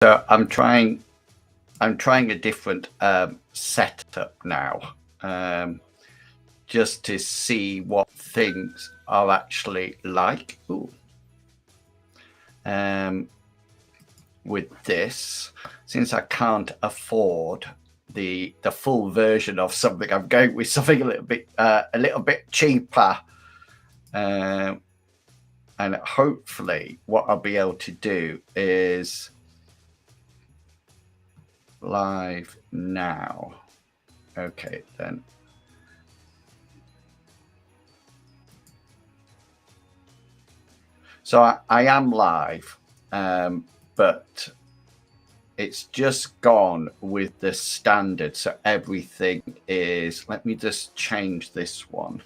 So I'm trying a different setup now, just to see what things are actually like. Ooh. With this, since I can't afford the full version of something, I'm going with something a little bit cheaper, and hopefully what I'll be able to do is live now. Okay, then. So I am live, but it's just gone with the standard. So everything is, let me just change this one.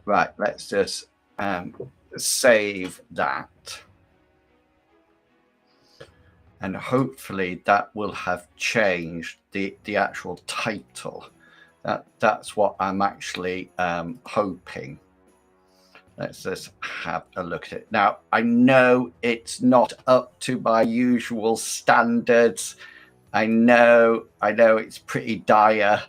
Right, let's just save that. And hopefully that will have changed the actual title. That's what I'm actually hoping. Let's just have a look at it. Now, I know it's not up to my usual standards. I know it's pretty dire.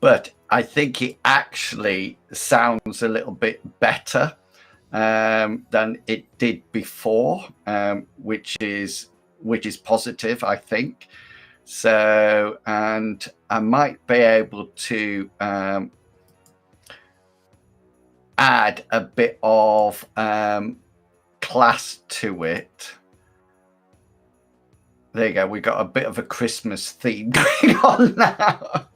But I think it actually sounds a little bit better than it did before, which is positive, I think. So, and I might be able to add a bit of class to it. There you go. We got a bit of a Christmas theme going on now.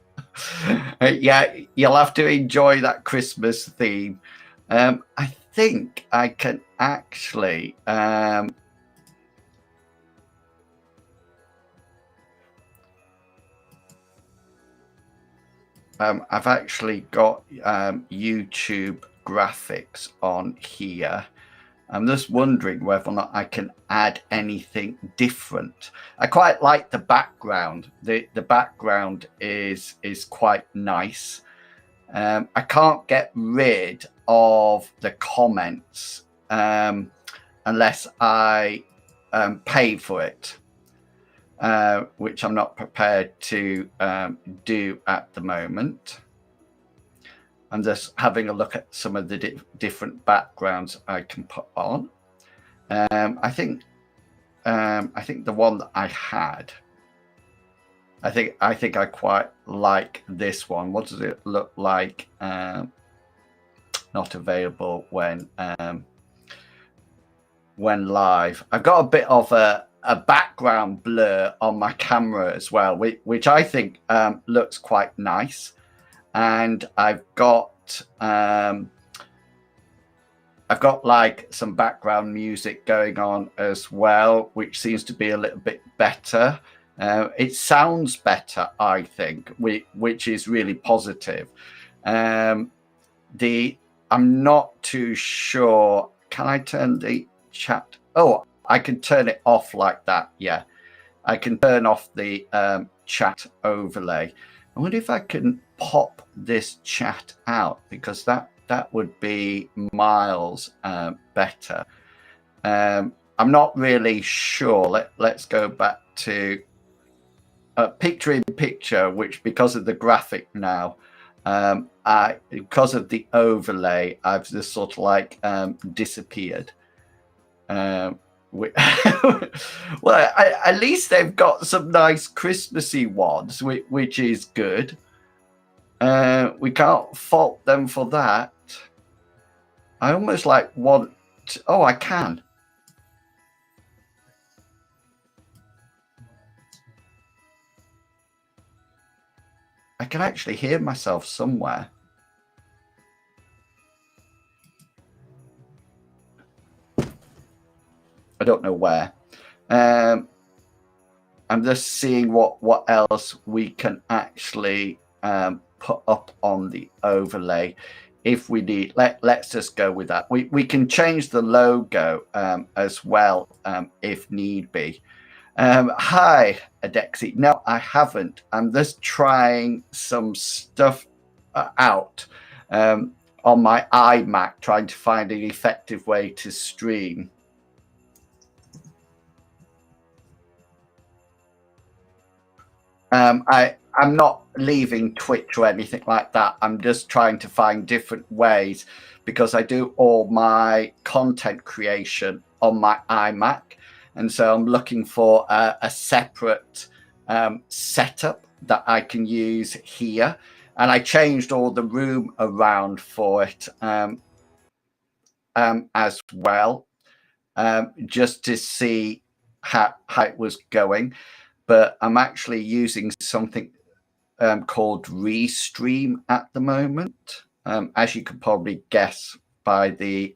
Yeah, you'll have to enjoy that Christmas theme. I think I can actually I've actually got YouTube graphics on here. I'm just wondering whether or not I can add anything different. I quite like the background. The background is quite nice. I can't get rid of the comments unless I pay for it, which I'm not prepared to do at the moment. I'm just having a look at some of the different backgrounds I can put on. I think the one that I had, I think I quite like this one. What does it look like? Not available when live. I've got a bit of a background blur on my camera as well, which I think looks quite nice. And I've got like some background music going on as well, which seems to be a little bit better. It sounds better, I think, which is really positive. I'm not too sure. Can I turn the chat? Oh, I can turn it off like that. Yeah, I can turn off the chat overlay. I wonder if I can pop this chat out, because that would be miles better. I'm not really sure. Let's go back to picture in picture, which because of the graphic now, because of the overlay, I've just sort of like disappeared. Well, at least they've got some nice Christmassy ones, which is good. We can't fault them for that. I almost like want. Oh, I can. I can actually hear myself somewhere. I don't know where. I'm just seeing what else we can actually put up on the overlay if we need. Let's just go with that. We can change the logo as well if need be. Hi, Adexi. No, I haven't. I'm just trying some stuff out on my iMac, trying to find an effective way to stream. I'm not leaving Twitch or anything like that. I'm just trying to find different ways because I do all my content creation on my iMac. And so I'm looking for a separate setup that I can use here. And I changed all the room around for it as well, just to see how it was going. But I'm actually using something called Restream at the moment, as you could probably guess by the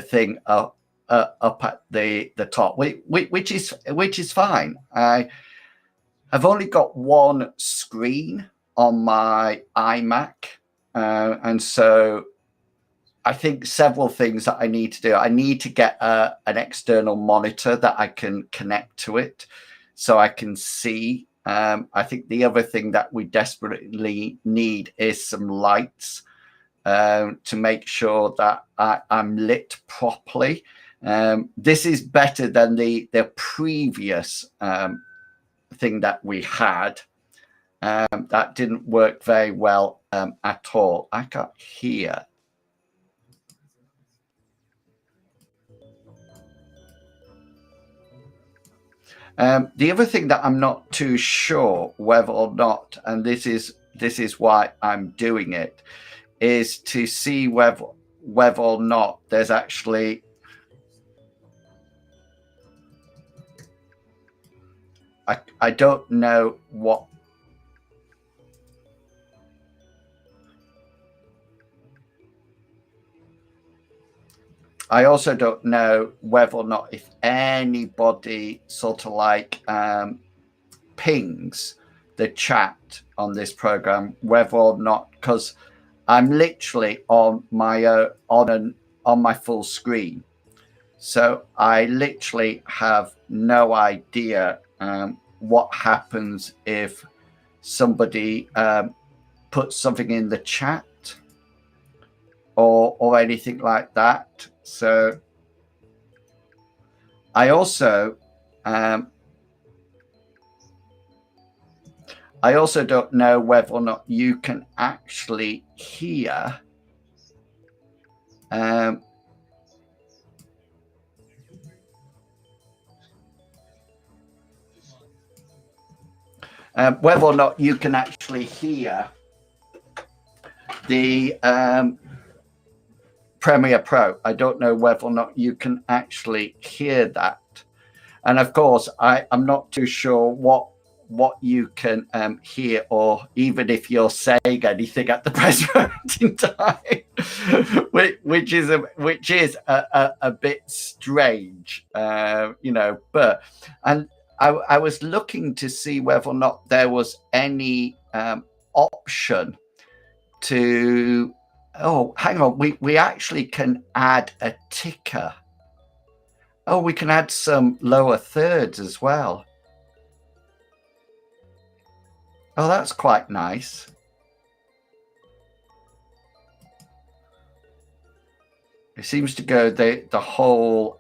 thing up at the top, which is fine. I've only got one screen on my iMac, and so I think several things that I need to do. I need to get an external monitor that I can connect to it so I can see. I think the other thing that we desperately need is some lights to make sure that I'm lit properly. This is better than the previous thing that we had. That didn't work very well at all. I can't hear. The other thing that I'm not too sure whether or not, and this is why I'm doing it, is to see whether or not there's actually I don't know what. I also don't know whether or not if anybody sort of like pings the chat on this program, whether or not, because I'm literally on my on my full screen, so I literally have no idea what happens if somebody puts something in the chat or anything like that. So I also don't know whether or not you can actually hear whether or not you can actually hear the Premiere Pro. I don't know whether or not you can actually hear that. And of course, I'm not too sure what you can hear, or even if you're saying anything at the present in time, which is a bit strange, you know. But I was looking to see whether or not there was any option to. Oh, hang on. We actually can add a ticker. Oh, we can add some lower thirds as well. Oh, that's quite nice. It seems to go the whole.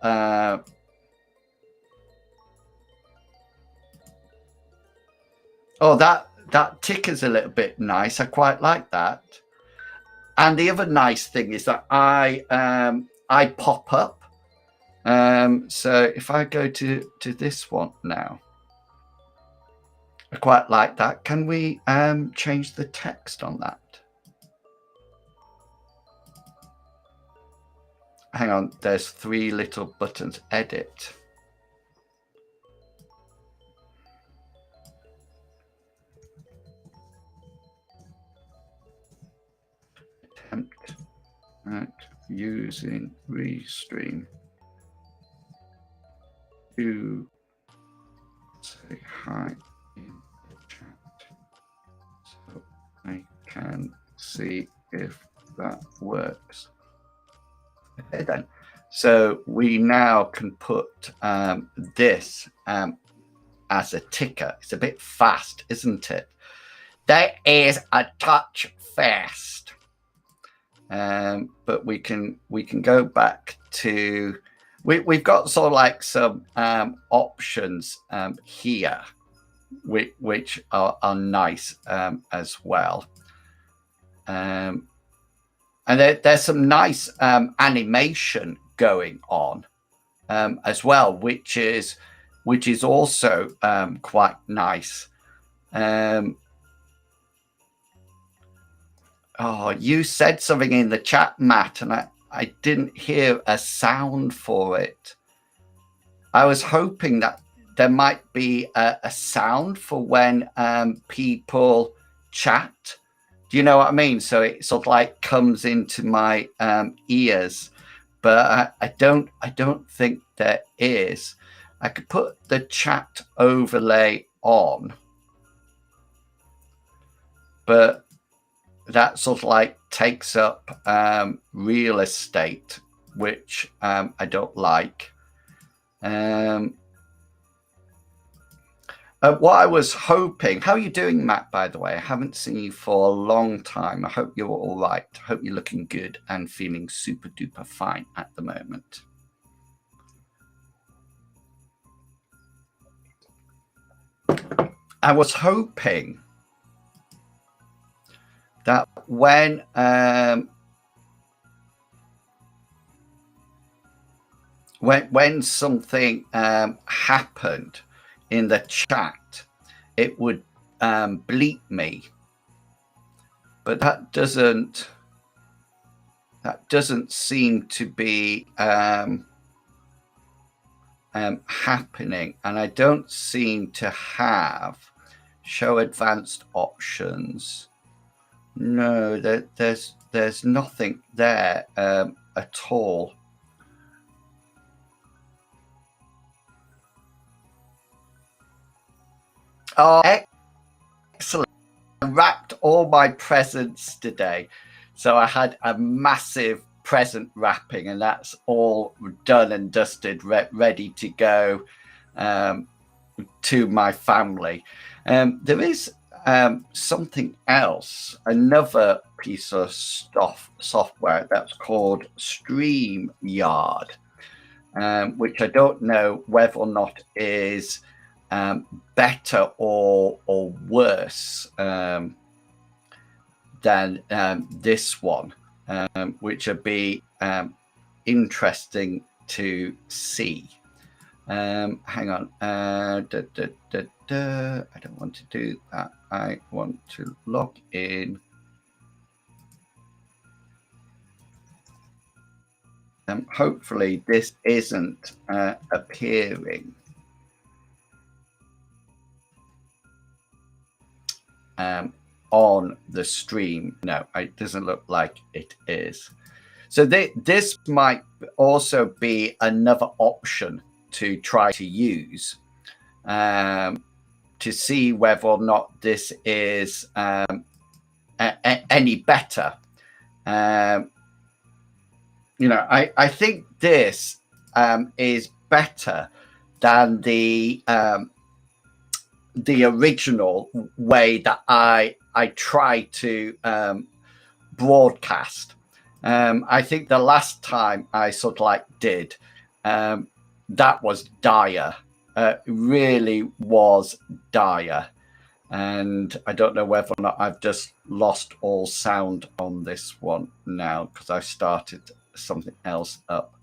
Oh, that ticker's a little bit nice. I quite like that. And the other nice thing is that I pop up. So if I go to this one now, I quite like that. Can we change the text on that? Hang on, there's 3 little buttons. Edit. Attempt at using Restream to say hi in the chat, so I can see if that works. Okay then. So we now can put this as a ticker. It's a bit fast, isn't it? That is a touch fast. But we can go back to we've got sort of like some options here, which are nice as well. And there's some nice animation going on as well, which is also quite nice. Oh, you said something in the chat, Matt, and I didn't hear a sound for it. I was hoping that there might be a sound for when people chat. Do you know what I mean? So it sort of like comes into my ears, but I don't think there is. I could put the chat overlay on, but that sort of like takes up real estate, which I don't like. What I was hoping, how are you doing, Matt, by the way? I haven't seen you for a long time. I hope you're all right. I hope you're looking good and feeling super duper fine at the moment. I was hoping that when something happened in the chat, it would bleep me, but that doesn't seem to be happening, and I don't seem to have show advanced options. No, there's nothing there at all. Oh, excellent. I wrapped all my presents today. So I had a massive present wrapping, and that's all done and dusted, ready to go to my family. There is something else, another piece of software that's called StreamYard, which I don't know whether or not is better or worse than this one, which would be interesting to see. Hang on. I don't want to do that. I want to log in. Hopefully this isn't appearing. On the stream. No, it doesn't look like it is. So this might also be another option to try to use to see whether or not this is any better. I think this is better than the original way that I try to broadcast. I think the last time I sort of like did, that was dire. Really was dire. And I don't know whether or not I've just lost all sound on this one now because I started something else up.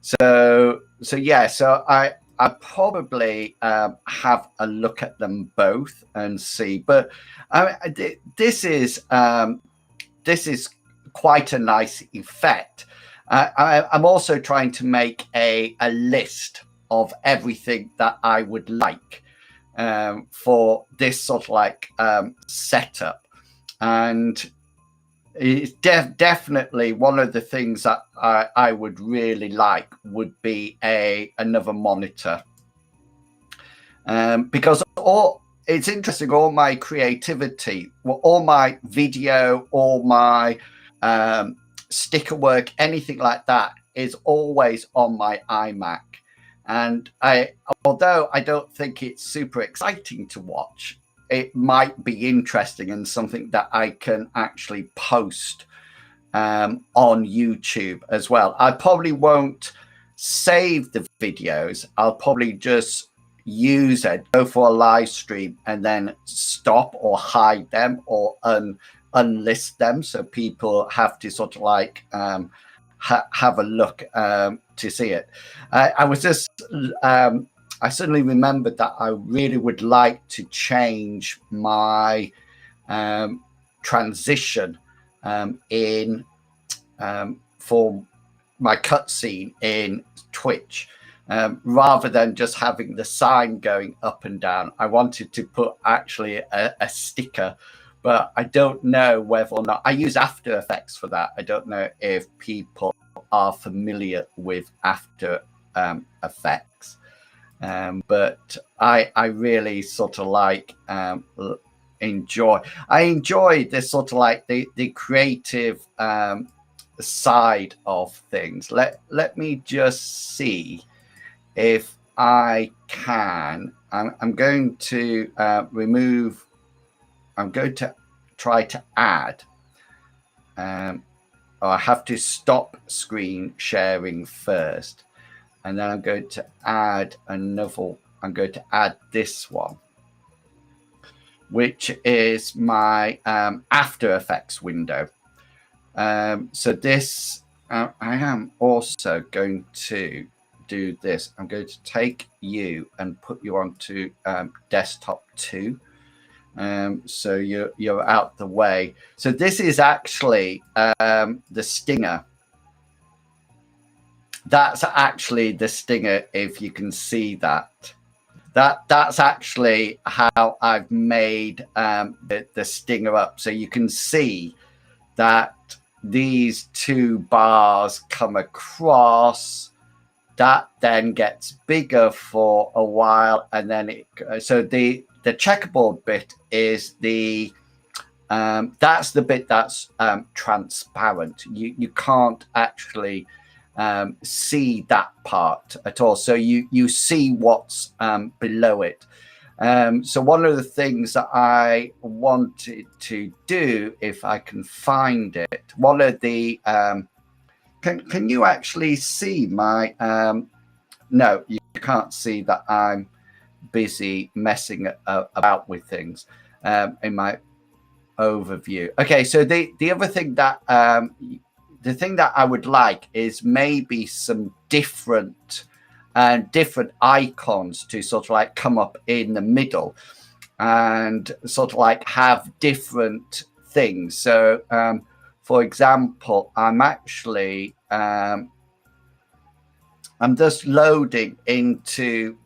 So yeah, so I probably have a look at them both and see. But this is quite a nice effect. I'm also trying to make a list of everything that I would like for this sort of like setup, and it's definitely one of the things that I would really like would be another monitor, because it's interesting, all my creativity, all my video, all my sticker work, anything like that is always on my iMac. And although I don't think it's super exciting to watch, it might be interesting and something that I can actually post on YouTube as well. I probably won't save the videos. I'll probably just use it, go for a live stream, and then stop or hide them or unlist them, so people have to sort of like have a look to see it. I was just I suddenly remembered that I really would like to change my transition in for my cutscene in Twitch. Rather than just having the sign going up and down, I wanted to put actually a sticker, but I don't know whether or not I use After Effects for that. I don't know if people are familiar with After Effects, but I really sort of like enjoy this sort of like the creative side of things. Let me just see if I can. I'm going to remove. I'm going to try to add. I have to stop screen sharing first, and then I'm going to add another. I'm going to add this one, which is my After Effects window. So this, I am also going to do this. I'm going to take you and put you onto desktop 2. So you're out the way. So this is actually the stinger. That's actually the stinger, if you can see that. That's actually how I've made the stinger up. So you can see that these two bars come across. That then gets bigger for a while, and then so the checkerboard bit is the that's the bit that's transparent. You can't actually see that part at all. So you see what's below it. So one of the things that I wanted to do, if I can find it, one of the can you actually see my no, you can't see that I'm busy messing about with things in my overview. Okay, so the other thing that the thing that I would like is maybe some different icons to sort of like come up in the middle and sort of like have different things. So for example, I'm actually I'm just loading into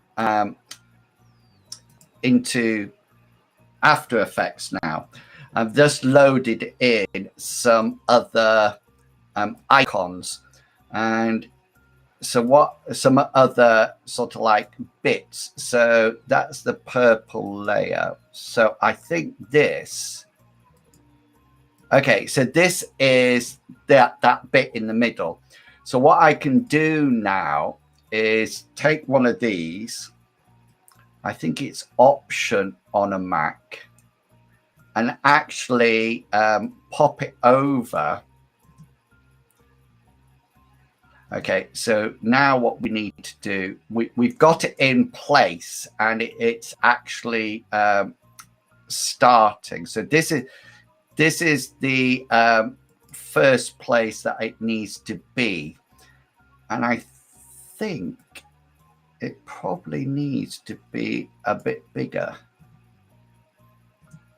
After Effects now. I've just loaded in some other icons, and so what some other sort of like bits. So that's the purple layer. So I think this, okay, so this is that bit in the middle. So what I can do now is take one of these, I think it's Option on a Mac, and actually pop it over. Okay, so now what we need to do, we've got it in place, and it's actually starting. So this is the first place that it needs to be, and I think it probably needs to be a bit bigger.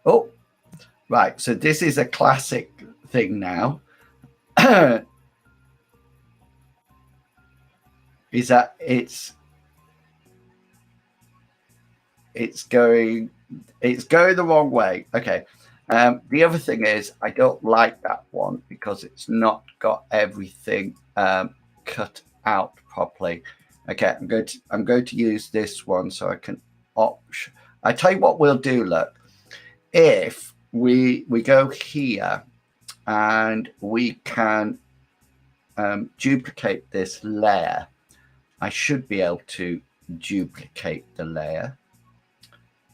Oh, right. So this is a classic thing now. Is that it's going the wrong way. Okay. The other thing is I don't like that one because it's not got everything cut out properly. Okay, I'm going to use this one so I can option. I tell you what we'll do. Look, if we go here and we can duplicate this layer. I should be able to duplicate the layer.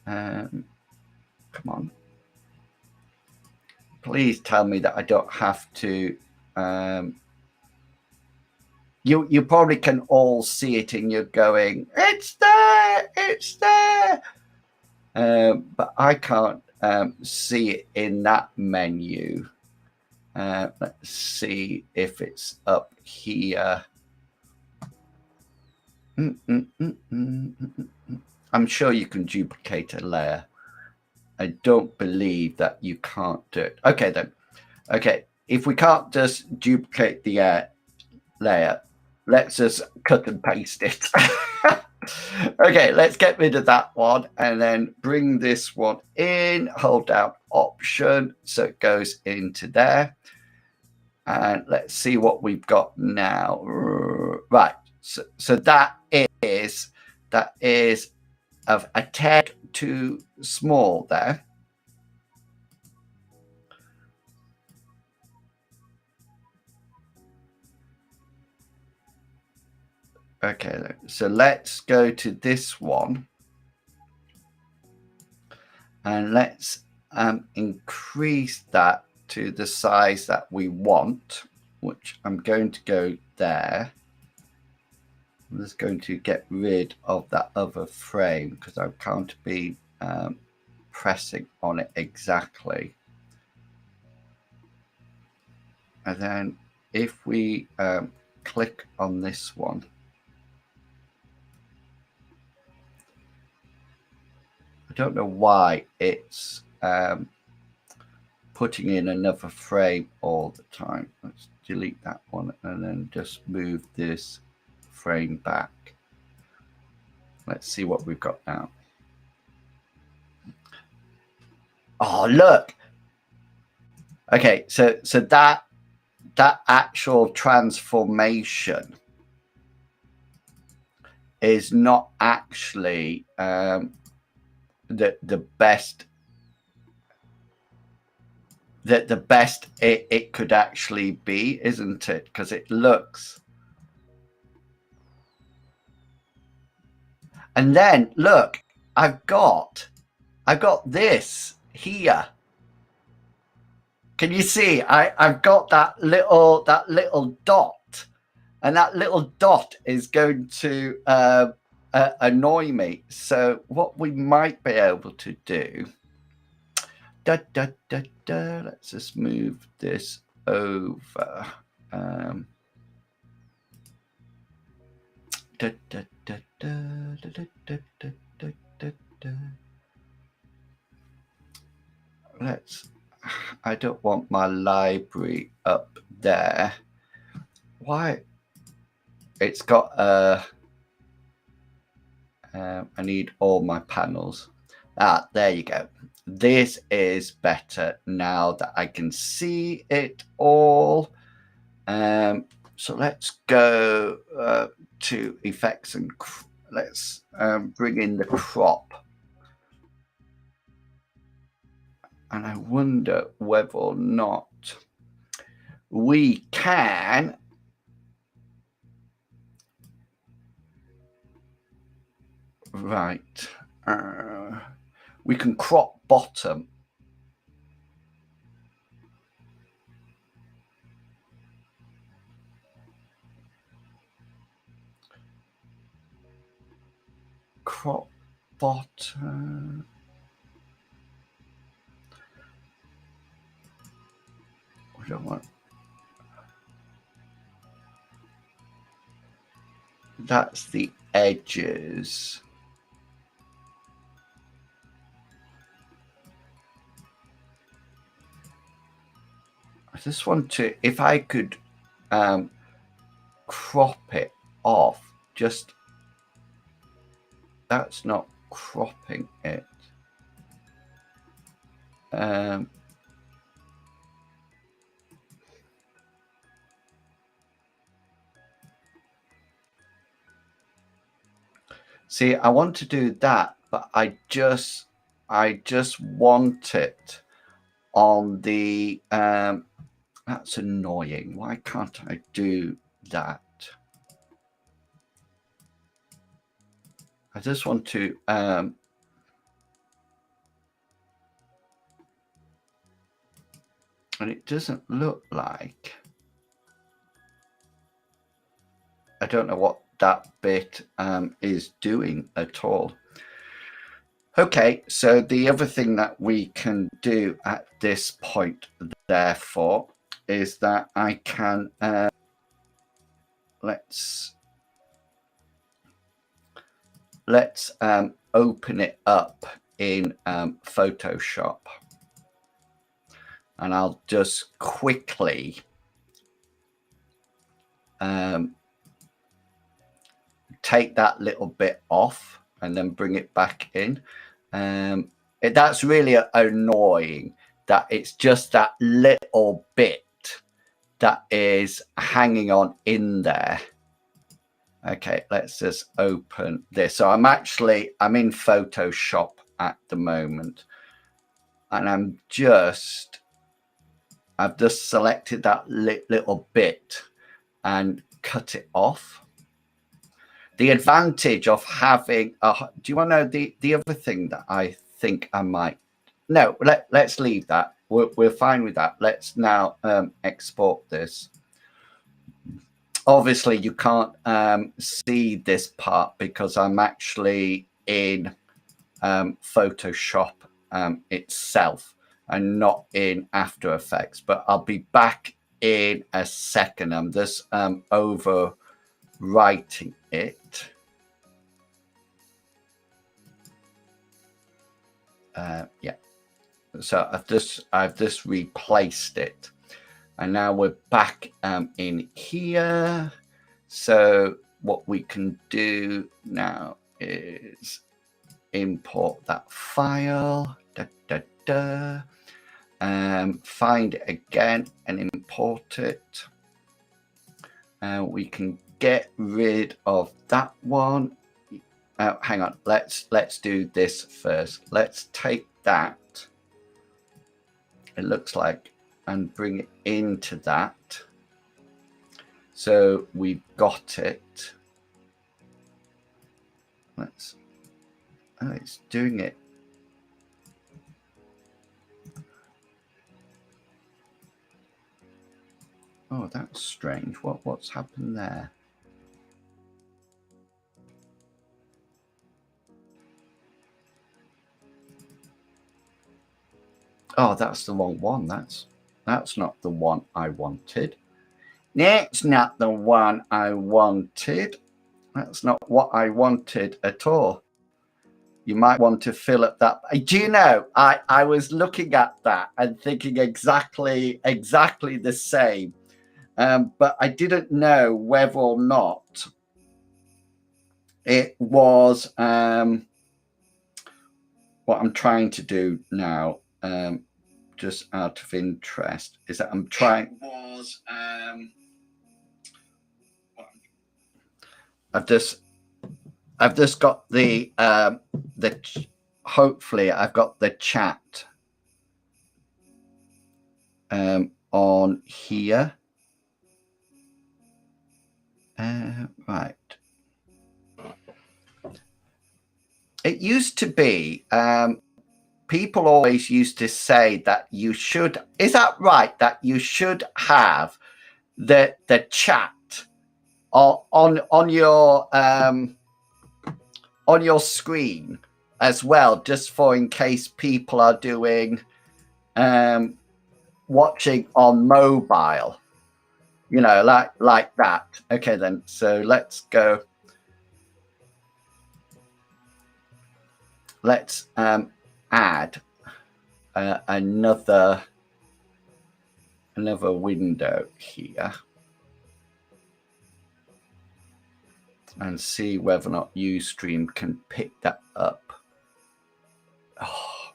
Come on. Please tell me that I don't have to. You probably can all see it and you're going, it's there, it's there. But I can't see it in that menu. Let's see if it's up here. I'm sure you can duplicate a layer. I don't believe that you can't do it. Okay, then. Okay, if we can't just duplicate the layer, let's just cut and paste it. Okay, let's get rid of that one and then bring this one in, hold down Option so it goes into there. And let's see what we've got now. Right, so that is of a tad too small there. Okay, so let's go to this one and let's increase that to the size that we want, which I'm going to go there. I'm just going to get rid of that other frame because I can't be pressing on it exactly. And then if we click on this one, I don't know why it's putting in another frame all the time. Let's delete that one and then just move this frame back. Let's see what we've got now. Oh, look. Okay, so that actual transformation is not actually the best it could actually be, isn't it? Because it looks. And then look, I've got this here. Can you see? I've got that little dot, and that little dot is going to annoy me. So what we might be able to do, let's just move this over. I don't want my library up there. Why? It's got I need all my panels. There you go. This is better now that I can see it all. So let's go to effects and let's bring in the crop. And I wonder whether or not we can we can crop bottom. Crop bottom. We don't want. That's the edges. I just want to, if I could crop it off, just, that's not cropping it. See, I want to do that, but I just want it on the That's annoying. Why can't I do that? I just want to and it doesn't look like, I don't know what that bit is doing at all. Okay, so the other thing that we can do at this point, therefore, is that I can, let's open it up in Photoshop. And I'll just quickly take that little bit off and then bring it back in. That's really annoying that it's just that little bit that is hanging on in there. Okay, let's just open this. So I'm in Photoshop at the moment, and I've just selected that little bit and cut it off. The advantage of having do you want to know the other thing that I think I might, no, let's leave that. We're fine with that. Let's now export this. Obviously you can't see this part because I'm actually in Photoshop itself and not in After Effects, but I'll be back in a second. I'm just overwriting it. Yeah, so I've just replaced it, and now we're back in here. So what we can do now is import that file, find it again and import it. We can get rid of that one. Hang on, let's do this first. Let's take that, it looks like, and bring it into that. So we've got it. Let's, oh, it's doing it. Oh, that's strange. What's happened there? Oh, that's the wrong one. That's not the one I wanted. That's not the one I wanted. That's not what I wanted at all. You might want to fill up that. Do you know, I was looking at that and thinking exactly the same. But I didn't know whether or not it was what I'm trying to do now, just out of interest, is that I'm trying. I've just got the hopefully I've got the chat on here. Right. It used to be, people always used to say that you should, is that right, that you should have the chat on your screen as well, just for in case people are doing watching on mobile, you know, like that. Okay, then, so let's go. Let's add another window here and see whether or not Ustream can pick that up. Oh,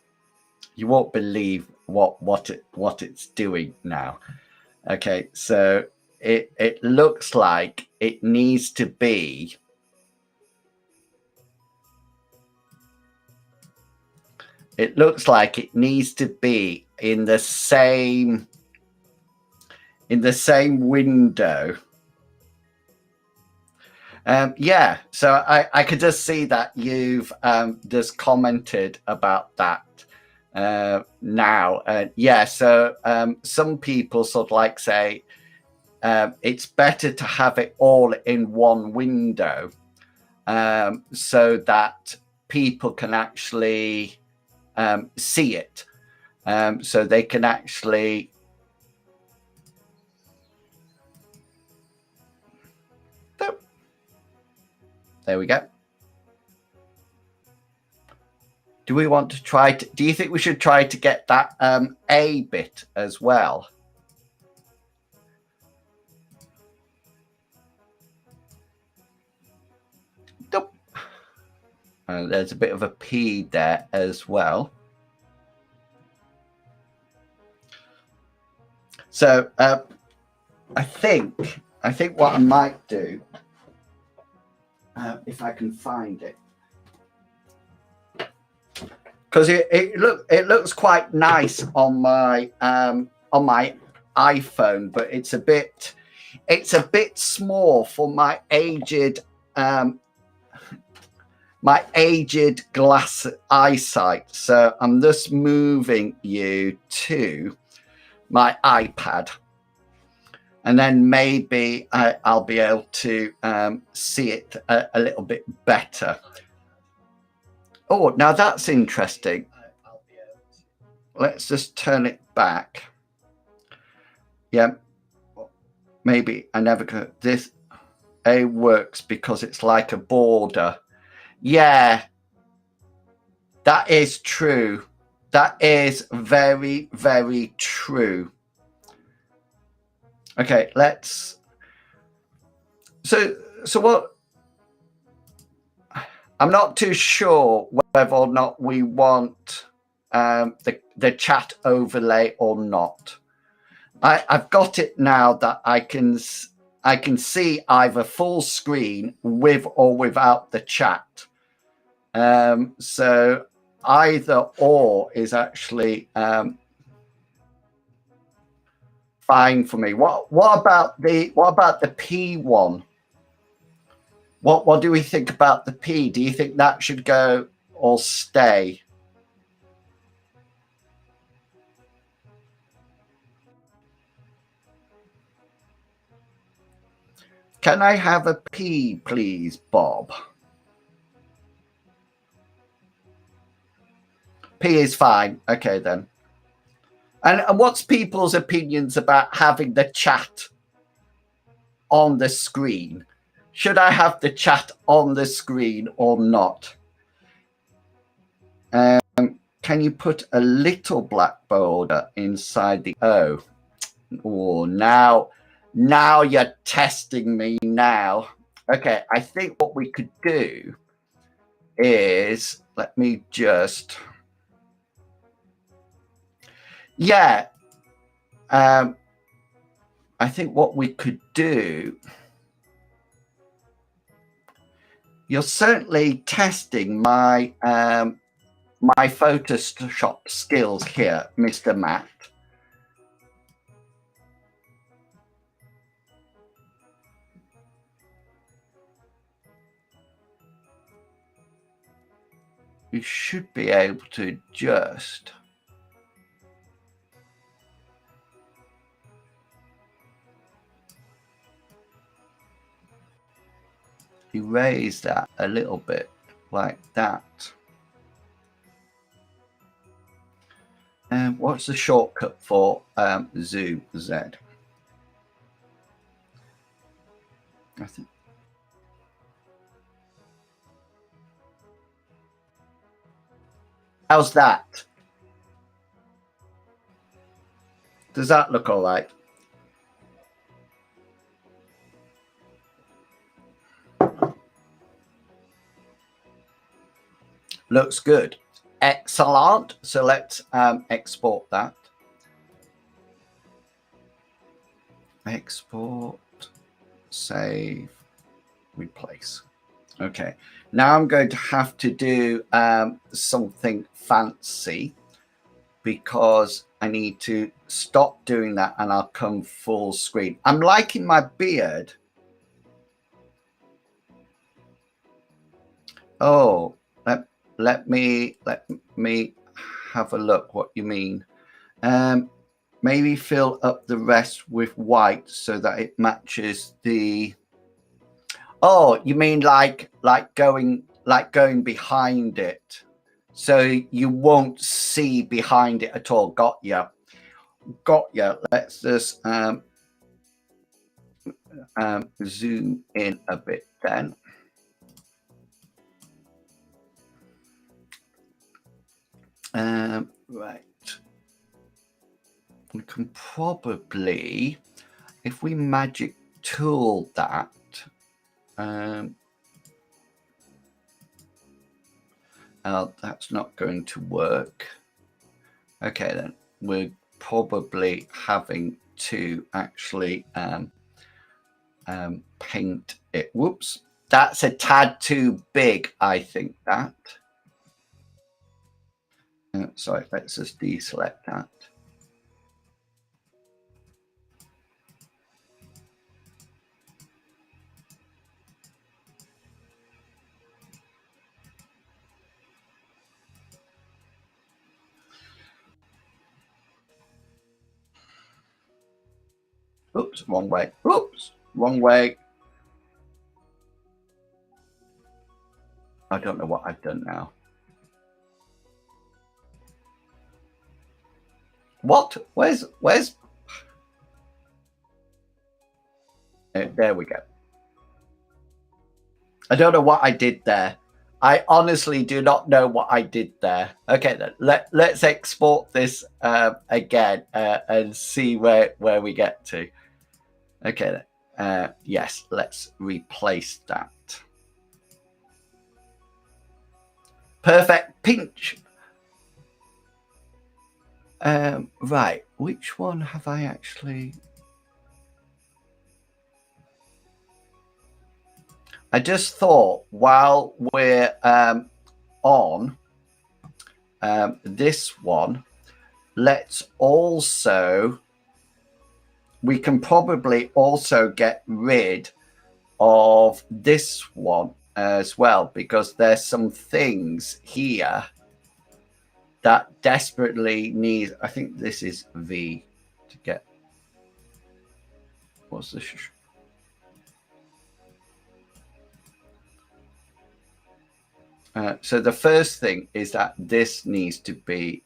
you won't believe what it's doing now. Okay, so it looks like it needs to be in the same in the same window. Yeah, so I could just see that you've just commented about that now. Yeah, so some people sort of like say it's better to have it all in one window so that people can actually see it. So they can actually there we go. Do we want to try to, do you think we should try to get that A bit as well? Nope. There's a bit of a P there as well. So I think what I might do, if I can find it, because it looks quite nice on my iPhone, but it's a bit small for my aged glass eyesight. So I'm just moving you to my iPad, and then maybe I'll be able to see it a little bit better. Oh, now that's interesting. Let's just turn it back. Yeah, maybe I never could. This A works because it's like a border. Yeah, that is true. That is very, very true. Okay, let's. So what? I'm not too sure whether or not we want the chat overlay or not. I've got it now that I can see either full screen with or without the chat. So either or is actually fine for me. What about the P one? What do we think about the P? Do you think that should go or stay? Can I have a P, please, Bob? P is fine. Okay, then. And what's people's opinions about having the chat on the screen? Should I have the chat on the screen or not? Can you put a little black border inside the O? Oh, now you're testing me now. Okay, I think what we could do is, let me just, yeah. I think what we could do, you're certainly testing my my Photoshop skills here, Mr. Matt. You should be able to just erase that a little bit like that. And what's the shortcut for Zoom Z? I think. How's that? Does that look all right? Looks good. Excellent. So let's export that. Export, save, replace. Okay. Now I'm going to have to do something fancy. because I need to stop doing that and I'll come full screen. I'm liking my beard. Oh, let me have a look what you mean. Maybe fill up the rest with white so that it matches the. Oh, you mean like going behind it, so you won't see behind it at all. Got ya. Let's just zoom in a bit then. Right. We can probably, if we magic tool that, that's not going to work. Okay, then we're probably having to actually paint it. Whoops, that's a tad too big, I think that. Sorry, let's just deselect that. Oops, wrong way. Oops, wrong way. I don't know what I've done now. What? Where's? There we go. I don't know what I did there. I honestly do not know what I did there. Okay, then let's export this again and see where we get to. Okay, then. Yes, let's replace that. Perfect pinch. Right, which one have I actually? I just thought while we're on this one, let's also, we can probably also get rid of this one as well, because there's some things here that desperately need, I think this is V to get, what's this? So the first thing is that this needs to be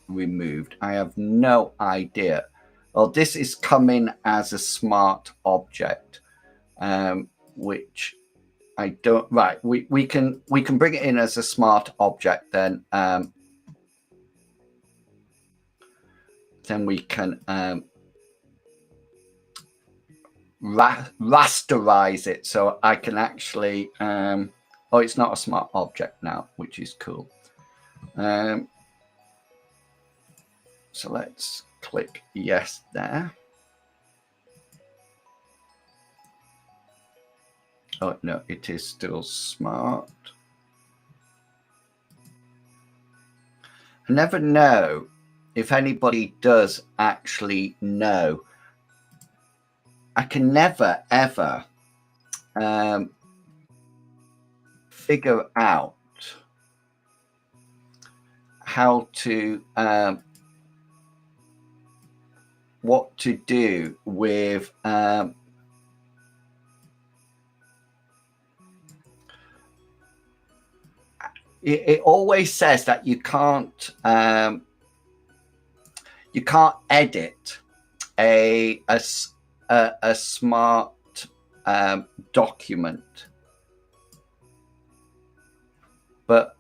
removed. I have no idea. Well, this is coming as a smart object, which I don't. Right, we can bring it in as a smart object. Then we can rasterize it, so I can actually. Oh, it's not a smart object now, which is cool. So let's click yes there. Oh, no, it is still smart. I never know if anybody does actually know. I can never, ever figure out how to what to do with it always says that you can't edit a smart document, but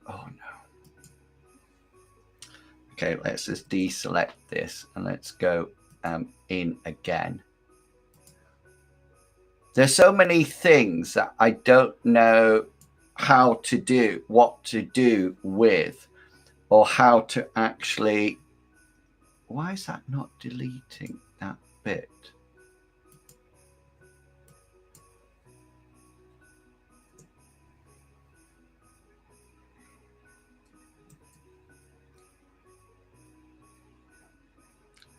oh no. Okay, let's just deselect this and let's go in again. There's so many things that I don't know how to do, what to do with, or how to actually. Why is that not deleting that bit?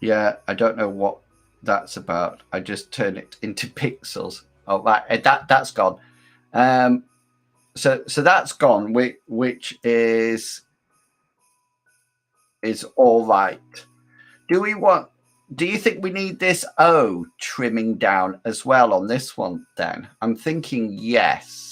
Yeah, I don't know what that's about. I just turn it into pixels. Oh, right, that's gone. So that's gone, which is all right. Do you think we need this O trimming down as well on this one then? I'm thinking yes.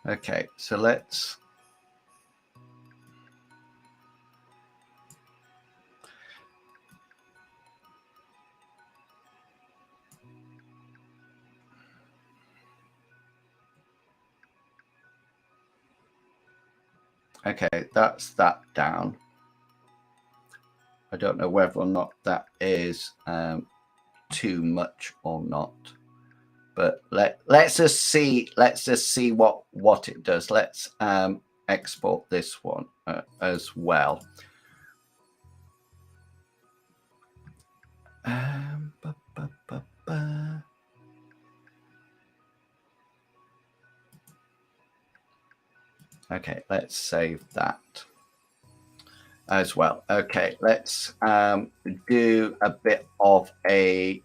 Okay, so let's okay, that's that down. I don't know whether or not that is too much or not, but let's just see what it does. Let's export this one as well. Okay, let's save that as well. Okay, let's do a bit of a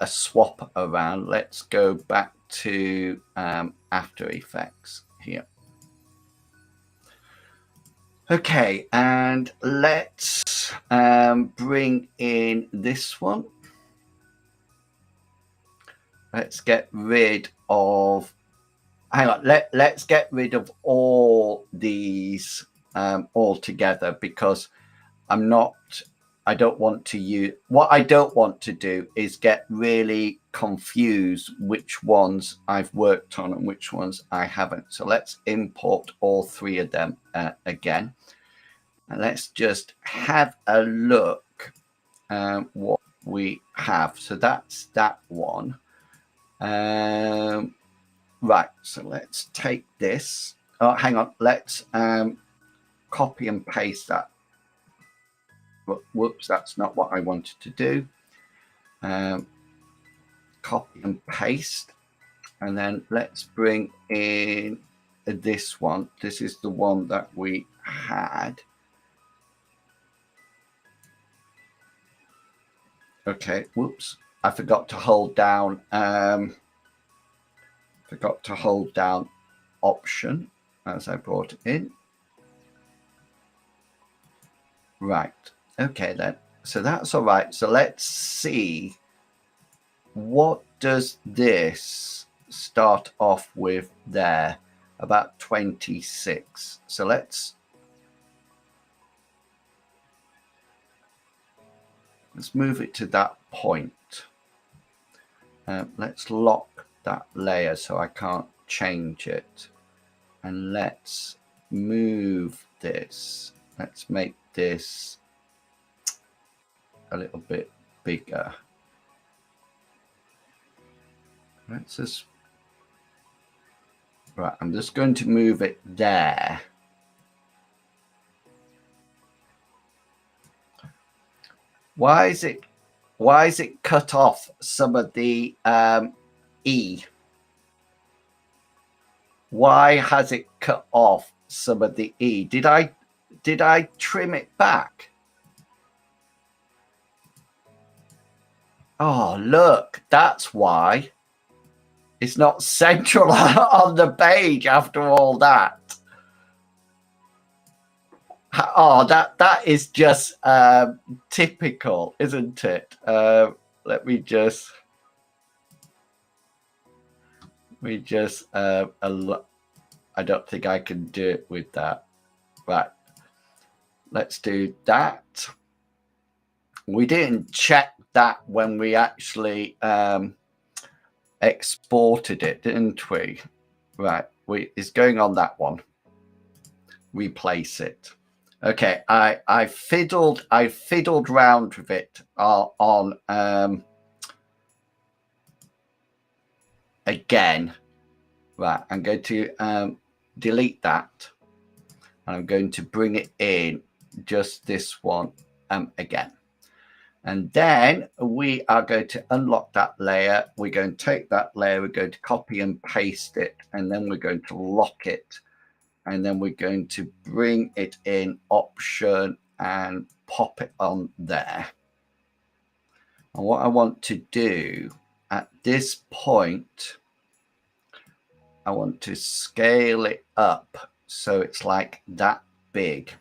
swap around. Let's go back to After Effects here. Okay, and let's bring in this one. Let's get rid of, hang on, let's get rid of all these altogether, because I don't want to use, what I don't want to do is get really confused which ones I've worked on and which ones I haven't. So let's import all three of them again. And let's just have a look what we have. So that's that one. Right, so let's take this. Oh, hang on. Let's copy and paste that. Whoops, that's not what I wanted to do. Copy and paste. And then let's bring in this one. This is the one that we had. Okay, whoops. I forgot to hold down Option as I brought it in. Right. Okay then. So that's all right. So let's see, what does this start off with there? About 26. So let's move it to that point. Let's lock that layer so I can't change it. And let's move this. Let's make this a little bit bigger. Let's just, right, I'm just going to move it there. Why is it cut off some of the E? Why has it cut off some of the E? Did I trim it back? Oh, look, that's why. It's not central on the page after all that. Oh, that is just typical, isn't it? Let me just I don't think I can do it with that. Right, let's do that. We didn't check that when we actually exported it, didn't we? Right, it's going on that one. Replace it. Okay, I fiddled round with it on again. Right, I'm going to delete that, and I'm going to bring it in just this one again. And then we are going to unlock that layer. We're going to take that layer, we're going to copy and paste it, and then we're going to lock it. And then we're going to bring it in option and pop it on there. And what I want to do at this point, I want to scale it up so it's like that big.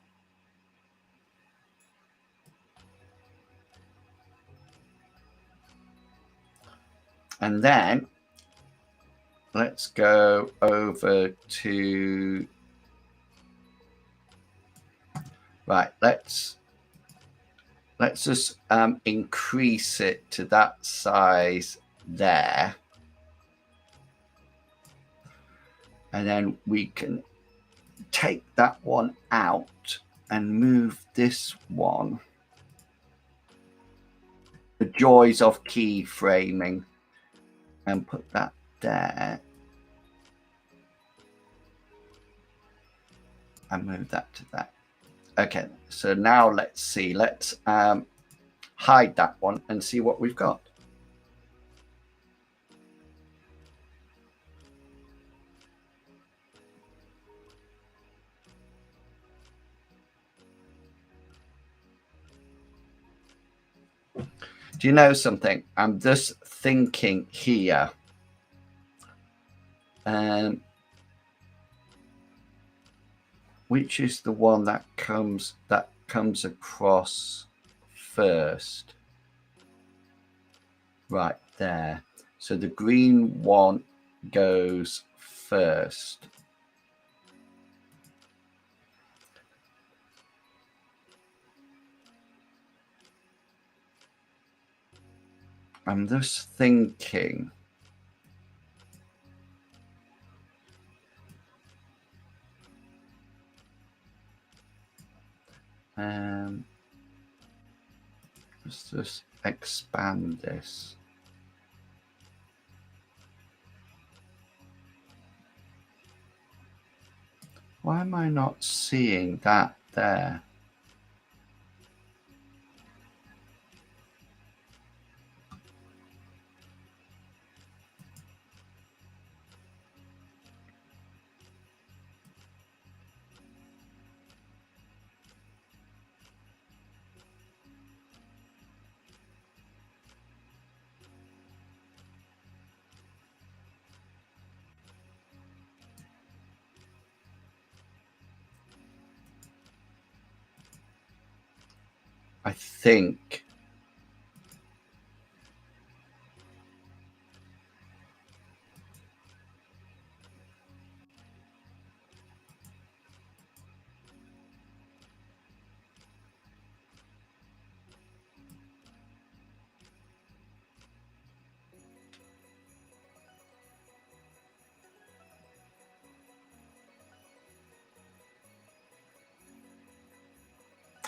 And then let's go over to, right, let's just increase it to that size there. And then we can take that one out and move this one. The joys of keyframing, and put that there. And move that to that. Okay, so now let's see. Let's hide that one and see what we've got. Do you know something? I'm just thinking here. Which is the one that comes across first? Right there. So the green one goes first. I'm just thinking. Let's just expand this. Why am I not seeing that there? I think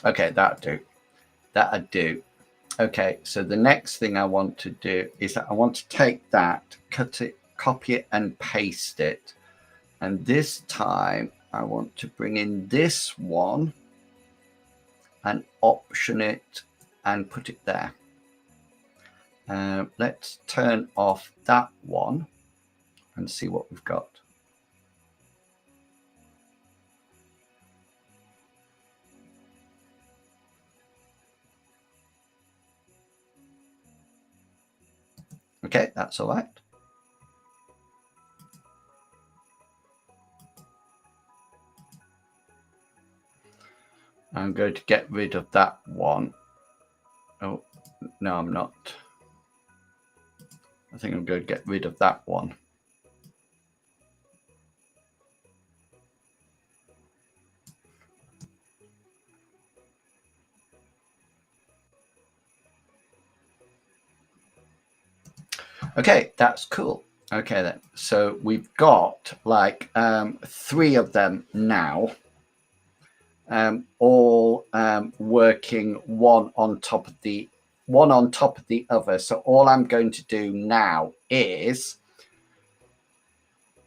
okay, that'll do. Okay, so the next thing I want to do is that I want to take that, cut it, copy it, and paste it. And this time I want to bring in this one and option it and put it there. Let's turn off that one and see what we've got. Okay, that's all right. I'm going to get rid of that one. Oh, no, I'm not. I think I'm going to get rid of that one. Okay, that's cool. Okay, then. So we've got like 3 of them now. all working one on top of the other. So all I'm going to do now is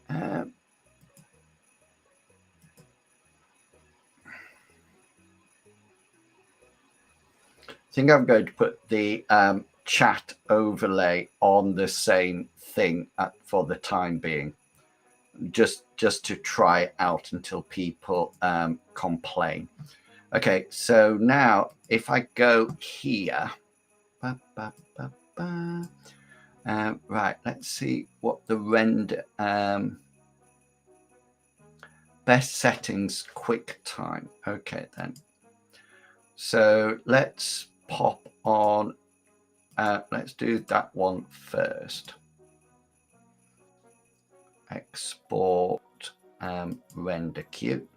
I think I'm going to put the chat overlay on the same thing for the time being, just to try it out until people complain. Okay, so now if I go here, right, let's see what the render best settings, quick time. Okay, then. So let's pop on. Let's do that one first. Export render queue.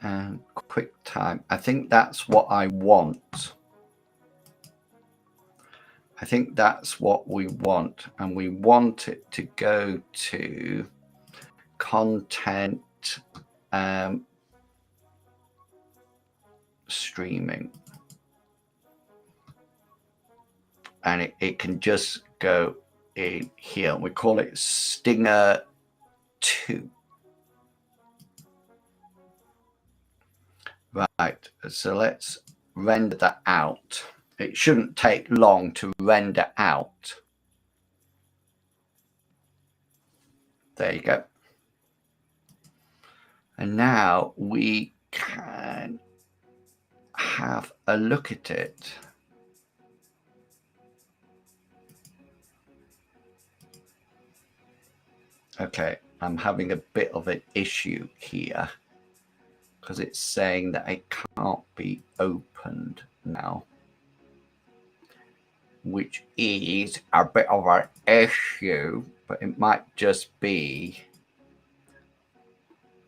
And quick time. I think that's what I want. I think that's what we want. And we want it to go to content streaming. And it can just go in here. We call it Stinger 2. Right, so let's render that out. It shouldn't take long to render out. There you go. And now we can have a look at it. Okay, I'm having a bit of an issue here because it's saying that it can't be opened now, which is a bit of an issue, but it might just be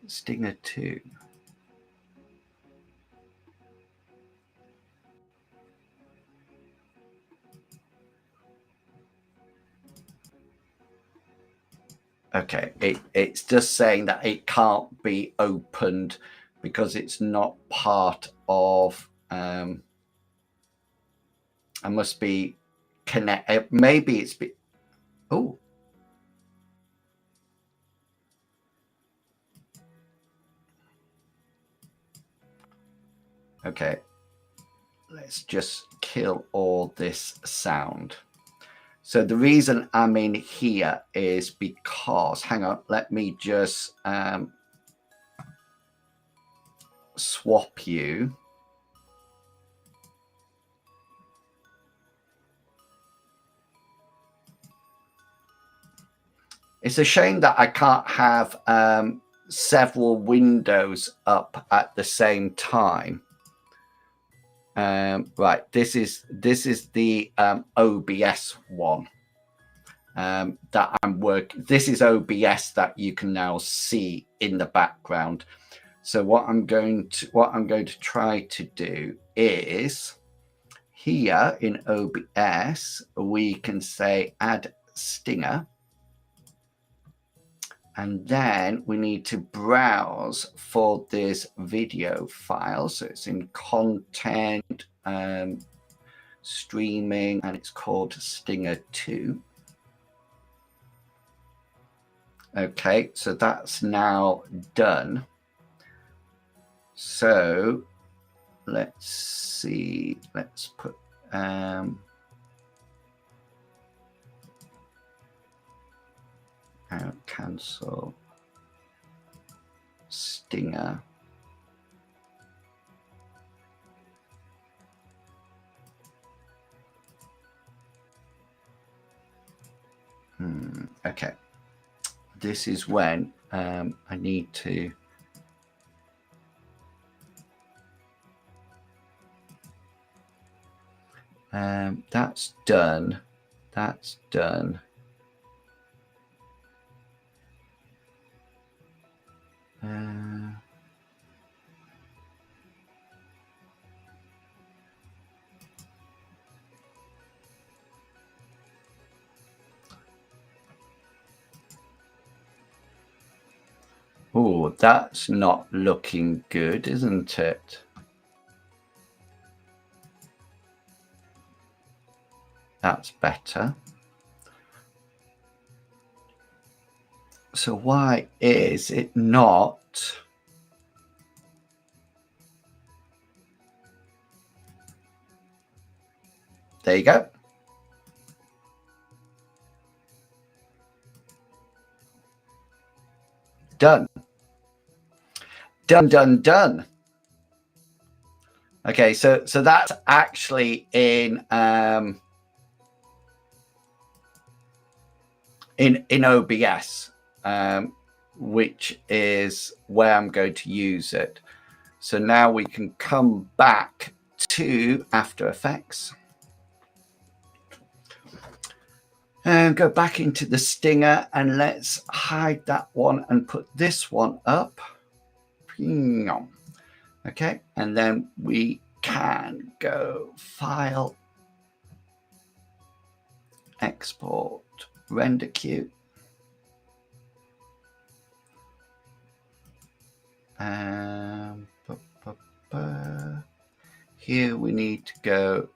Stinger 2. Okay, it's just saying that it can't be opened because it's not part of I must be connect. Maybe it's oh. Okay, let's just kill all this sound. So the reason I'm in here is because, hang on, let me just swap you. It's a shame that I can't have several windows up at the same time. Right, this is the OBS one that I'm working. This is OBS that you can now see in the background. So what I'm going to try to do is here in OBS we can say add stinger. And then we need to browse for this video file. So it's in content, streaming, and it's called Stinger 2. Okay, so that's now done. So let's see, let's put cancel Stinger. Okay, this is when I need to that's done. That's done. Oh, that's not looking good, isn't it? That's better. So why is it not? There you go. Done. Done, done, done. Okay, so that's actually in OBS, which is where I'm going to use it. So now we can come back to After Effects and go back into the stinger, and let's hide that one and put this one up. Okay, and then we can go File, Export, Render Queue. Here we need to go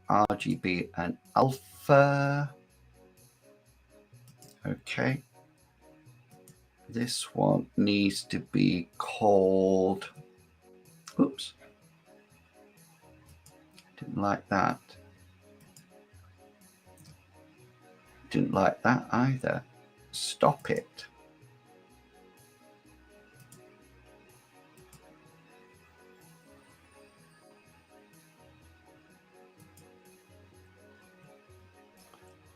RGB and alpha. Okay. This one needs to be called, oops, didn't like that. Didn't like that either. Stop it.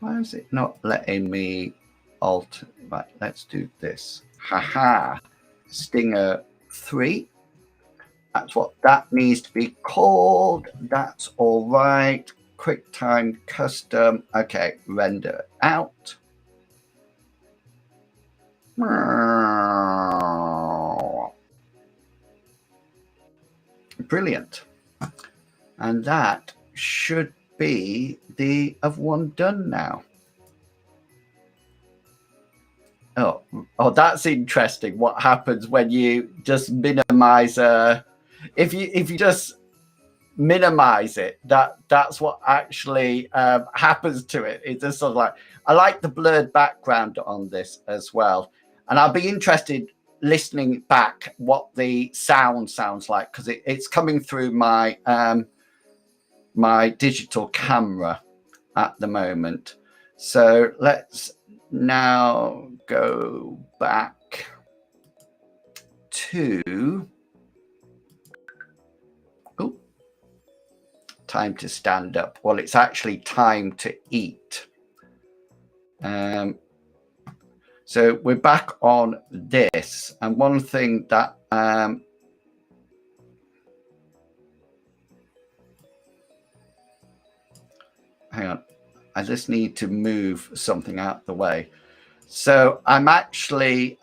Why is it not letting me alter? Right, let's do this. Haha. Stinger 3. That's what that needs to be called. That's all right. QuickTime custom. Okay, render out. Brilliant. And that should be the of one done now. Oh, that's interesting. What happens when you just minimize if you just minimize it, that's what actually happens to it. It's just sort of like, I like the blurred background on this as well, and I'll be interested listening back what the sound sounds like, because it's coming through my my digital camera at the moment. So let's now go back to time to stand up. Well, it's actually time to eat. So we're back on this, and one thing that hang on, I just need to move something out the way. So I'm actually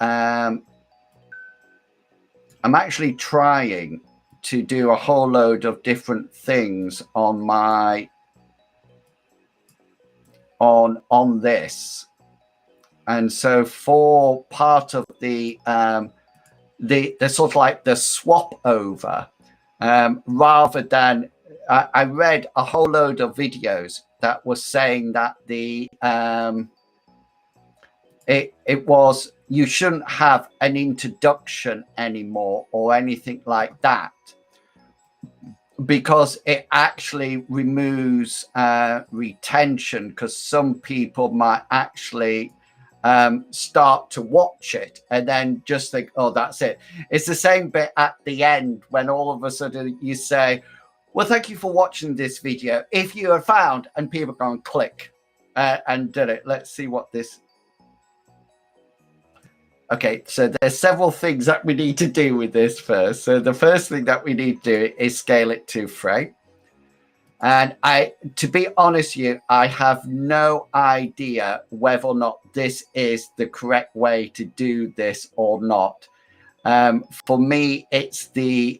trying to do a whole load of different things on my on this, and so for part of the sort of like the swap over, rather than I read a whole load of videos that was saying that the it was, you shouldn't have an introduction anymore or anything like that, because it actually removes retention, because some people might actually start to watch it and then just think, oh, that's it. It's the same bit at the end when all of a sudden you say, well, thank you for watching this video. If you are found, and people go and click and did it. Let's see what this. Okay, so there's several things that we need to do with this first. So the first thing that we need to do is scale it to frame. And to be honest with you, I have no idea whether or not this is the correct way to do this or not. For me, it's the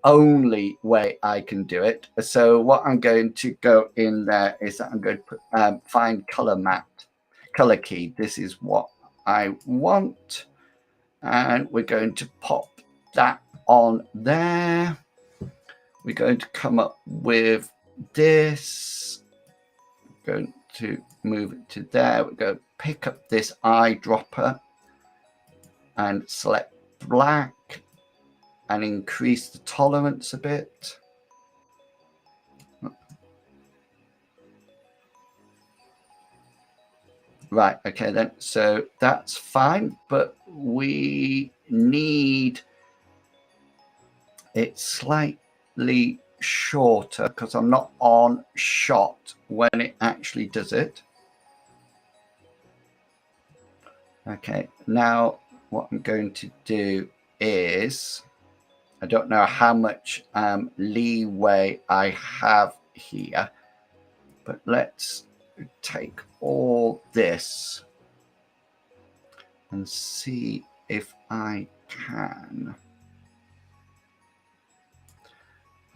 only way I can do it. So what I'm going to go in there is that I'm going to put, find color matte, color key. This is what I want. And we're going to pop that on there. We're going to come up with this. We're going to move it to there. We're going to pick up this eyedropper and select black and increase the tolerance a bit. Right, okay then, so that's fine, but we need it slightly shorter because I'm not on shot when it actually does it. Okay, now what I'm going to do is, I don't know how much leeway I have here, but let's take all this and see if I can.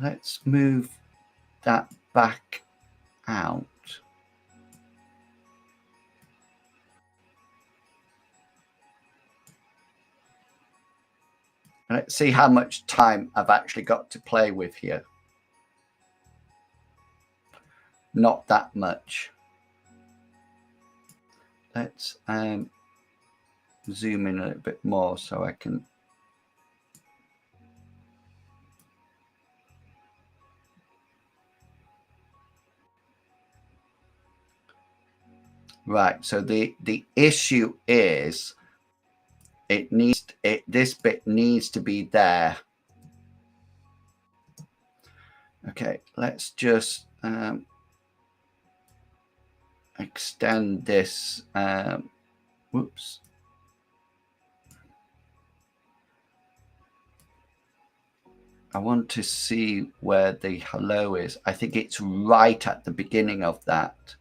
Let's move that back out. Let's see how much time I've actually got to play with here. Not that much. Let's zoom in a little bit more so I can. Right, so the issue is this bit needs to be there. Okay, let's just extend this. Whoops. I want to see where the hello is. I think it's right at the beginning of that.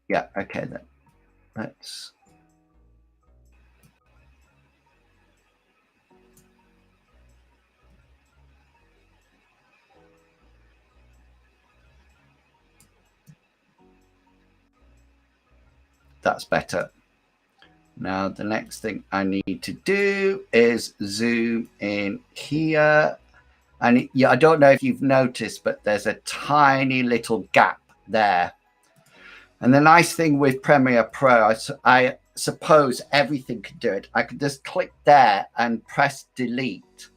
Yeah, okay then. Let's. That's better. Now, the next thing I need to do is zoom in here. And yeah, I don't know if you've noticed, but there's a tiny little gap there. And the nice thing with Premiere Pro, I suppose everything can do it. I could just click there and press delete,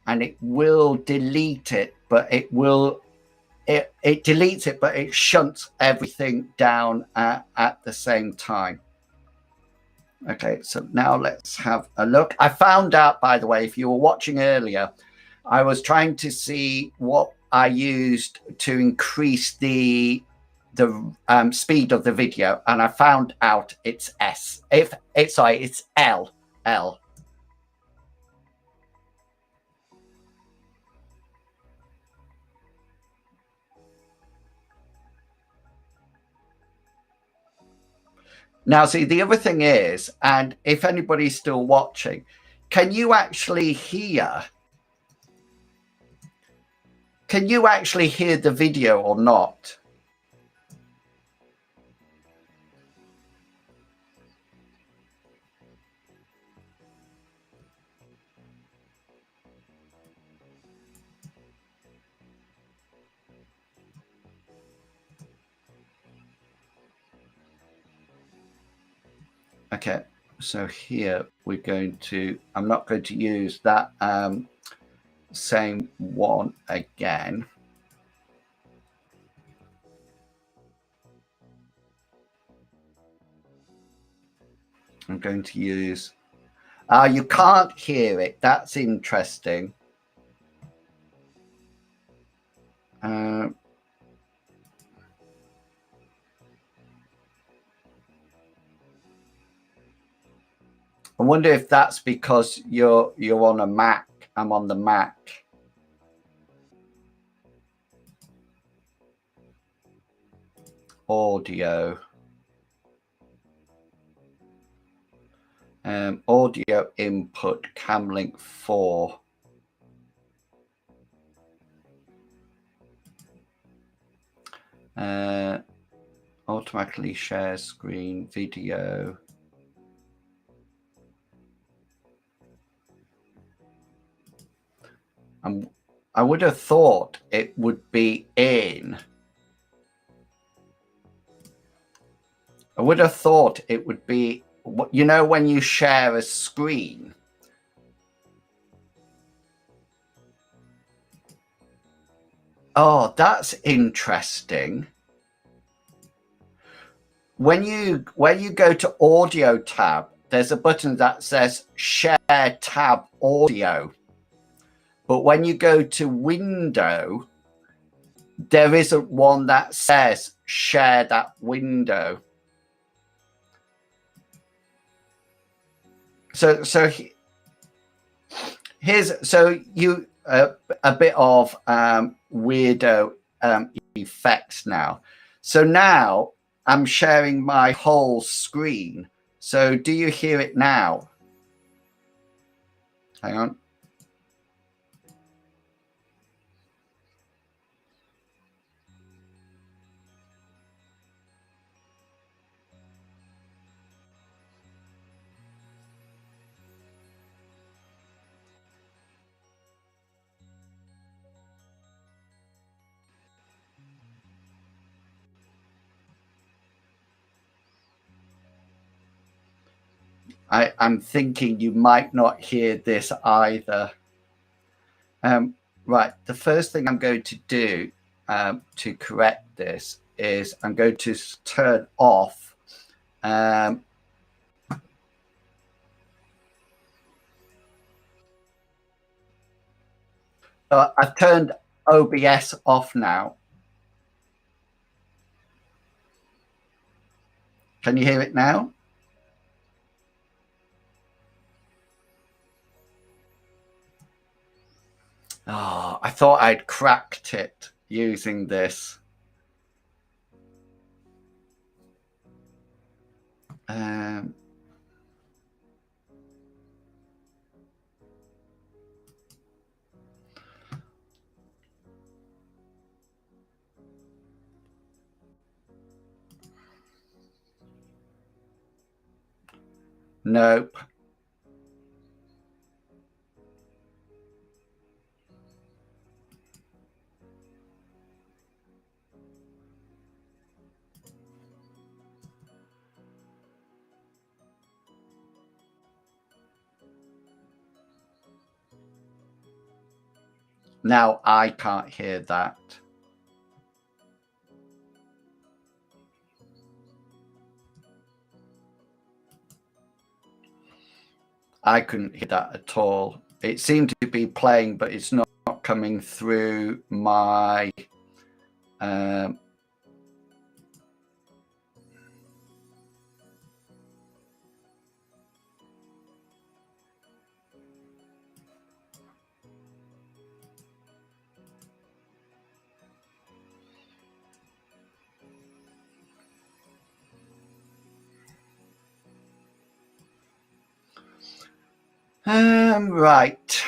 and it will delete it, but it deletes it, but it shunts everything down at the same time. Okay, so now let's have a look. I found out, by the way, if you were watching earlier, I was trying to see what I used to increase the speed of the video, and I found out it's it's L. Now, see, the other thing is, and if anybody's still watching, can you actually hear? Can you actually hear the video or not? Okay, so here we're going to, I'm not going to use that same one again. I'm going to use, you can't hear it. That's interesting. I wonder if that's because you're on a Mac. I'm on the Mac. Audio. Audio input Camlink 4. Automatically share screen video. I would have thought it would be in. I would have thought it would be, you know, when you share a screen. Oh, that's interesting. When you go to audio tab, there's a button that says share tab audio. But when you go to window, there isn't one that says share that window. So here's you a bit of weirdo effects now. So now I'm sharing my whole screen. So do you hear it now? Hang on. I'm thinking you might not hear this either. Right, the first thing I'm going to do to correct this is I'm going to turn off I've turned OBS off now. Can you hear it now? Oh, I thought I'd cracked it using this. Nope. Now I can't hear that. I couldn't hear that at all. It seemed to be playing, but it's not coming through my right.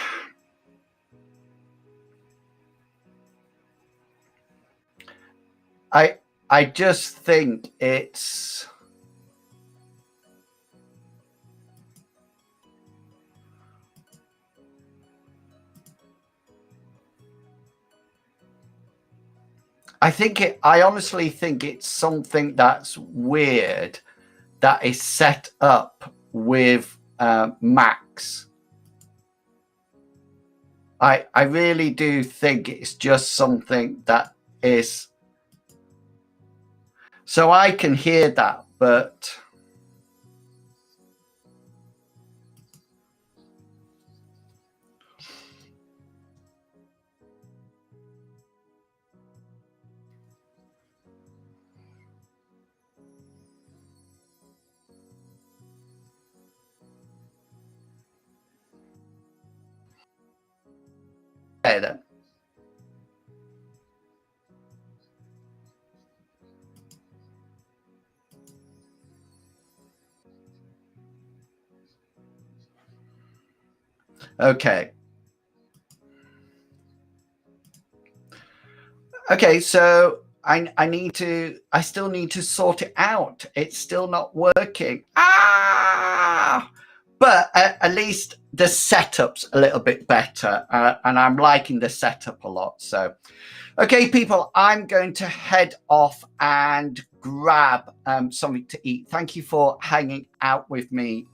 I just think it's I honestly think it's something that's weird that is set up with Macs. I really do think it's just something that is. So I can hear that, but okay then. Okay. Okay, so I still need to sort it out. It's still not working. Ah! but at least the setup's a little bit better, and I'm liking the setup a lot. So, okay, people, I'm going to head off and grab something to eat. Thank you for hanging out with me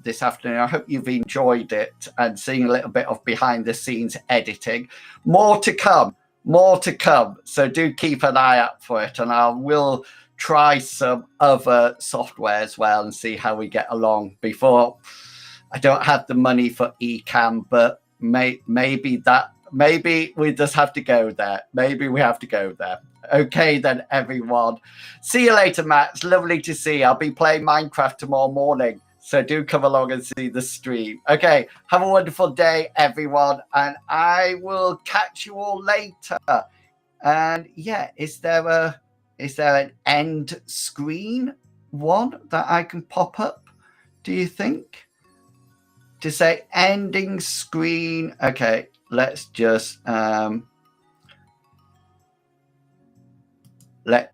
this afternoon. I hope you've enjoyed it and seeing a little bit of behind the scenes editing. More to come, more to come. So do keep an eye out for it, and I will try some other software as well and see how we get along before. I don't have the money for Ecamm, but maybe we just have to go there. Maybe we have to go there. Okay, then, everyone. See you later, Matt. It's lovely to see you. I'll be playing Minecraft tomorrow morning, so do come along and see the stream. Okay, have a wonderful day, everyone, and I will catch you all later. And yeah, is there an end screen one that I can pop up, do you think? To say ending screen. Okay, let's just let